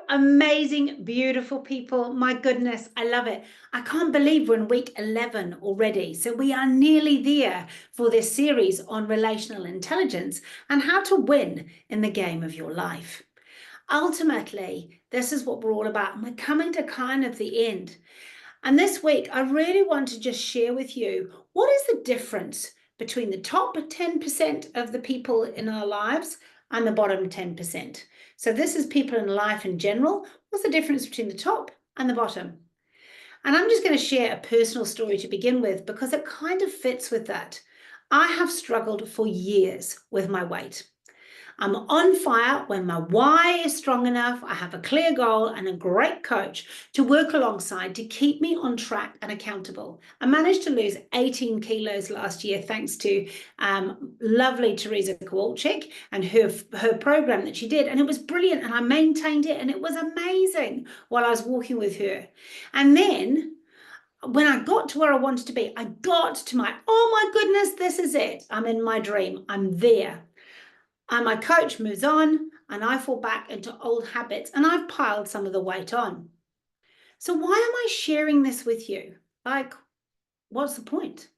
amazing, beautiful people. My goodness, I love it. I can't believe we're in week 11 already. So we are nearly there for this series on relational intelligence and how to win in the game of your life. Ultimately, this is what we're all about. And we're coming to kind of the end. And this week, I really want to just share with you what is the difference between the top 10% of the people in our lives and the bottom 10%. So this is people in life in general. What's the difference between the top and the bottom? And I'm just going to share a personal story to begin with because it kind of fits with that. I have struggled for years with my weight. I'm on fire when my why is strong enough. I have a clear goal and a great coach to work alongside to keep me on track and accountable. I managed to lose 18 kilos last year thanks to lovely Teresa Kowalczyk and her program that she did. And it was brilliant. And I maintained it and it was amazing while I was walking with her. And then when I got to where I wanted to be, I got to oh my goodness, this is it. I'm in my dream. I'm there. And my coach moves on and I fall back into old habits and I've piled some of the weight on. So why am I sharing this with you? Like, what's the point?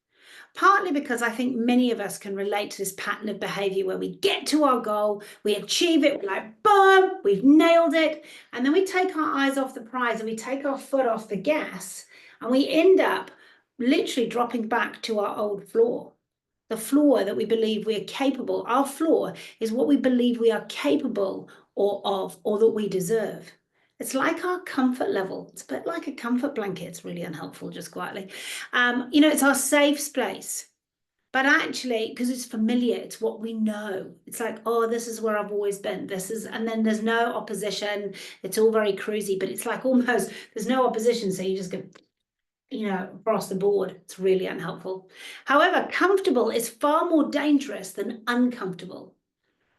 Partly because I think many of us can relate to this pattern of behavior where we get to our goal, we achieve it, we're like, boom, we've nailed it. And then we take our eyes off the prize and we take our foot off the gas and we end up literally dropping back to our old floor. The floor that we believe we are capable. Our floor is what we believe we are capable or that we deserve. It's like our comfort level. It's a bit like a comfort blanket. It's really unhelpful, just quietly. It's our safe place. But actually, because it's familiar, it's what we know. It's like, oh, this is where I've always been. And then there's no opposition. It's all very cruisy, but it's like almost there's no opposition. So you just go, across the board. It's really unhelpful. However, comfortable is far more dangerous than uncomfortable.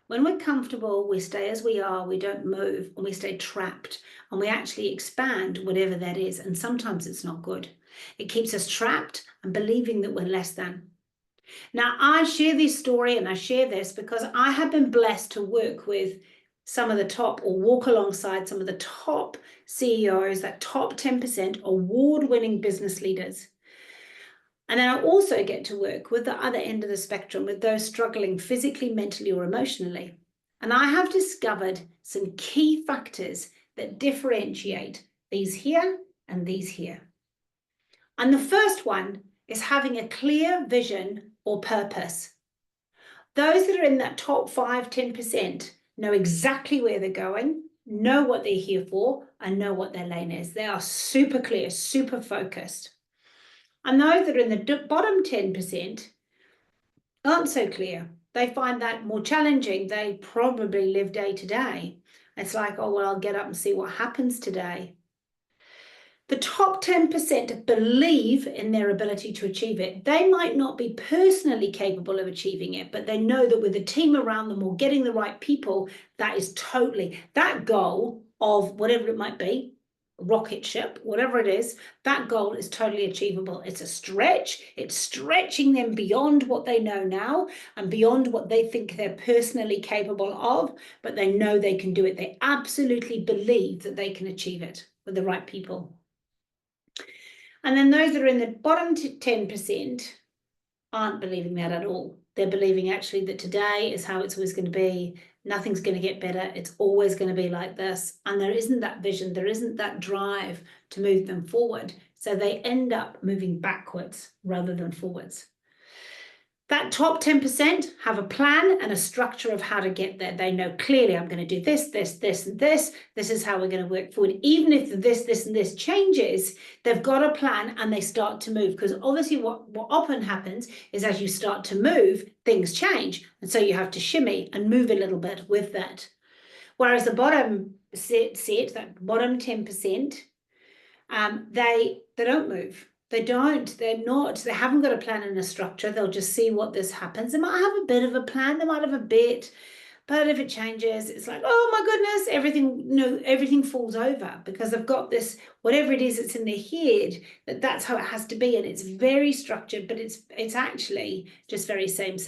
When we're comfortable, we stay as we are, we don't move, and we stay trapped, and we actually expand whatever that is. And sometimes it's not good. It keeps us trapped and believing that we're less than. Now, I share this story and I share this because I have been blessed to work with some of the top or walk alongside some of the top CEOs, that top 10% award-winning business leaders. And then I also get to work with the other end of the spectrum, with those struggling physically, mentally, or emotionally. And I have discovered some key factors that differentiate these here and these here. And the first one is having a clear vision or purpose. Those that are in that top 5-10% know exactly where they're going, know what they're here for, and know what their lane is. They are super clear, super focused. And those that are in the bottom 10% aren't so clear. They find that more challenging. They probably live day to day. It's like, oh, well, I'll get up and see what happens today. The top 10% believe in their ability to achieve it. They might not be personally capable of achieving it, but they know that with a team around them or getting the right people, that is totally, that goal of whatever it might be, rocket ship, whatever it is, that goal is totally achievable. It's a stretch. It's stretching them beyond what they know now and beyond what they think they're personally capable of, but they know they can do it. They absolutely believe that they can achieve it with the right people. And then those that are in the bottom 10% aren't believing that at all. They're believing actually that today is how it's always going to be. Nothing's going to get better. It's always going to be like this. And there isn't that vision. There isn't that drive to move them forward. So they end up moving backwards rather than forwards. That top 10% have a plan and a structure of how to get there. They know clearly, I'm going to do this, this, this, and this. This is how we're going to work forward. Even if the this, and this changes, they've got a plan and they start to move. Because obviously what often happens is as you start to move, things change. And so you have to shimmy and move a little bit with that. Whereas the bottom set, that bottom 10%, they don't move. They haven't got a plan and a structure. They'll just see what this happens. They might have a bit of a plan, they might have a bit, but if it changes, it's like, oh my goodness, everything falls over because they've got this, whatever it is that's in their head, that's how it has to be. And it's very structured, but it's actually just very same.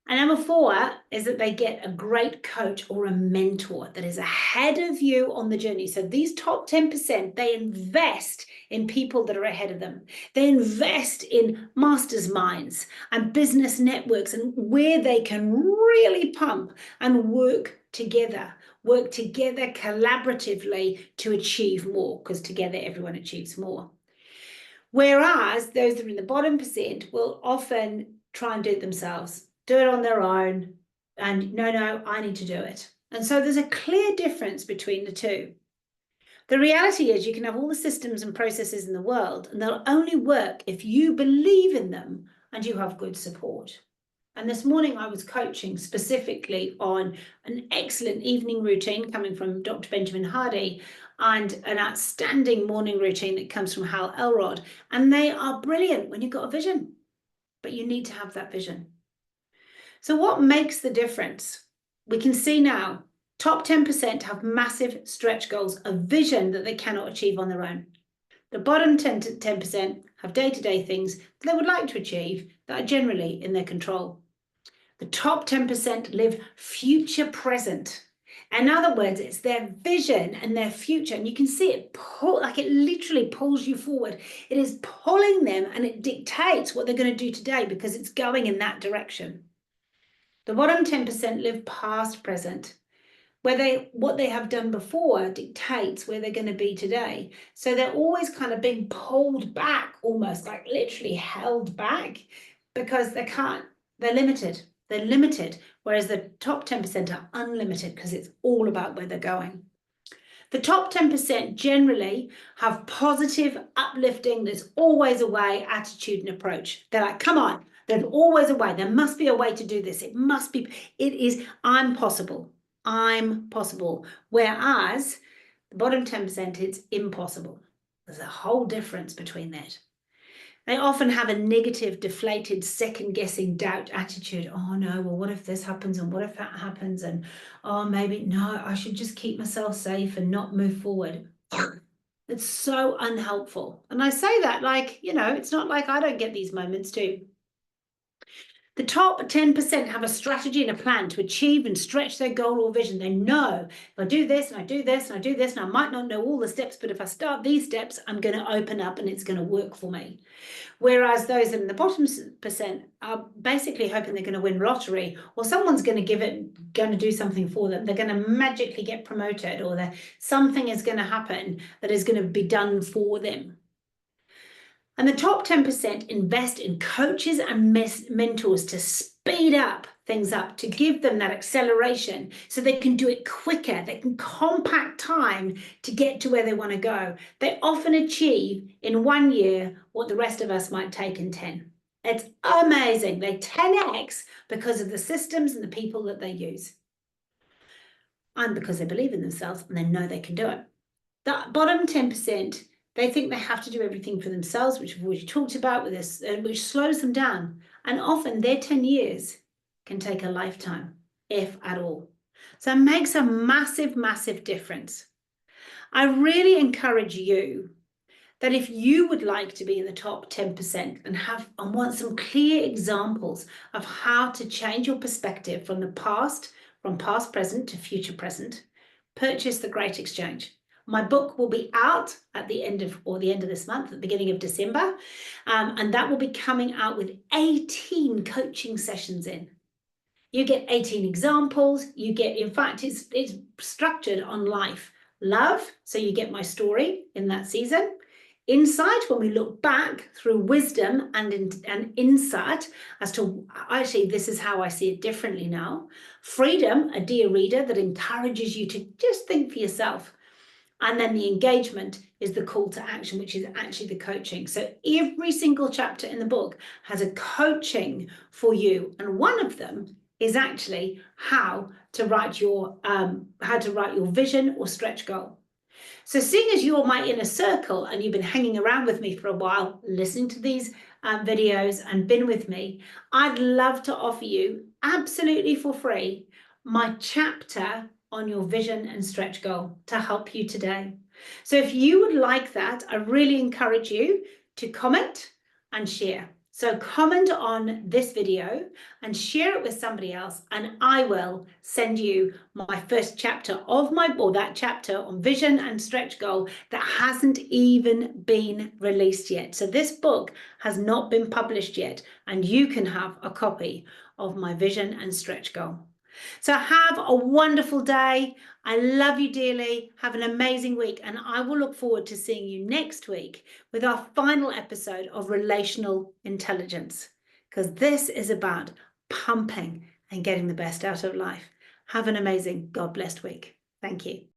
And number 4 is that they get a great coach or a mentor that is ahead of you on the journey. So these top 10%, they invest in people that are ahead of them. They invest in masters minds and business networks and where they can really pump and work together collaboratively to achieve more, because together everyone achieves more. Whereas those that are in the bottom percent will often try and do it themselves, do it on their own, and no, I need to do it. And so there's a clear difference between the two. The reality is you can have all the systems and processes in the world, and they'll only work if you believe in them and you have good support. And this morning I was coaching specifically on an excellent evening routine coming from Dr. Benjamin Hardy and an outstanding morning routine that comes from Hal Elrod. And they are brilliant when you've got a vision, but you need to have that vision. So what makes the difference? We can see now, top 10% have massive stretch goals, a vision that they cannot achieve on their own. The bottom 10% have day-to-day things that they would like to achieve that are generally in their control. The top 10% live future present. In other words, it's their vision and their future. And you can see it it literally pulls you forward. It is pulling them and it dictates what they're going to do today because it's going in that direction. The bottom 10% live past present, where what they have done before dictates where they're going to be today. So they're always kind of being pulled back, almost like literally held back, because they're limited. They're limited, whereas the top 10% are unlimited because it's all about where they're going. The top 10% generally have positive, uplifting, there's always a way attitude and approach. They're like, come on, there's always a way. There must be a way to do this. I'm possible. I'm possible. Whereas the bottom 10%, it's impossible. There's a whole difference between that. They often have a negative, deflated, second-guessing doubt attitude. Oh no, well, what if this happens and what if that happens? And oh, maybe, no, I should just keep myself safe and not move forward. It's so unhelpful. And I say that like, it's not like I don't get these moments too. The top 10% have a strategy and a plan to achieve and stretch their goal or vision. They know if I do this and I do this and I do this, and I might not know all the steps, but if I start these steps, I'm going to open up and it's going to work for me. Whereas those in the bottom percent are basically hoping they're going to win lottery, or someone's going to do something for them. They're going to magically get promoted, or something is going to happen that is going to be done for them. And the top 10% invest in coaches and mentors to speed up things up, to give them that acceleration so they can do it quicker. They can compact time to get to where they want to go. They often achieve in 1 year what the rest of us might take in 10. It's amazing. They 10x because of the systems and the people that they use. And because they believe in themselves and they know they can do it. The bottom 10%, they think they have to do everything for themselves, which we've already talked about with this, which slows them down. And often their 10 years can take a lifetime, if at all. So it makes a massive, massive difference. I really encourage you that if you would like to be in the top 10% and want some clear examples of how to change your perspective from past present to future present, purchase The Great Exchange. My book will be out at the end of this month, at the beginning of December, and that will be coming out with 18 coaching sessions in. You get 18 examples. In fact, it's structured on life. Love, so you get my story in that season. Insight, when we look back through wisdom and insight as to actually this is how I see it differently now. Freedom, a dear reader that encourages you to just think for yourself. And then the engagement is the call to action, which is actually the coaching. So every single chapter in the book has a coaching for you. And one of them is actually how to write your vision or stretch goal. So seeing as you're my inner circle and you've been hanging around with me for a while, listening to these videos and been with me, I'd love to offer you absolutely for free my chapter on your vision and stretch goal to help you today. So if you would like that, I really encourage you to comment and share. So comment on this video and share it with somebody else, and I will send you my first chapter of that chapter on vision and stretch goal that hasn't even been released yet. So this book has not been published yet, and you can have a copy of my vision and stretch goal. So have a wonderful day. I love you dearly. Have an amazing week, and I will look forward to seeing you next week with our final episode of Relational Intelligence, because this is about pumping and getting the best out of life. Have an amazing, God-blessed week. Thank you.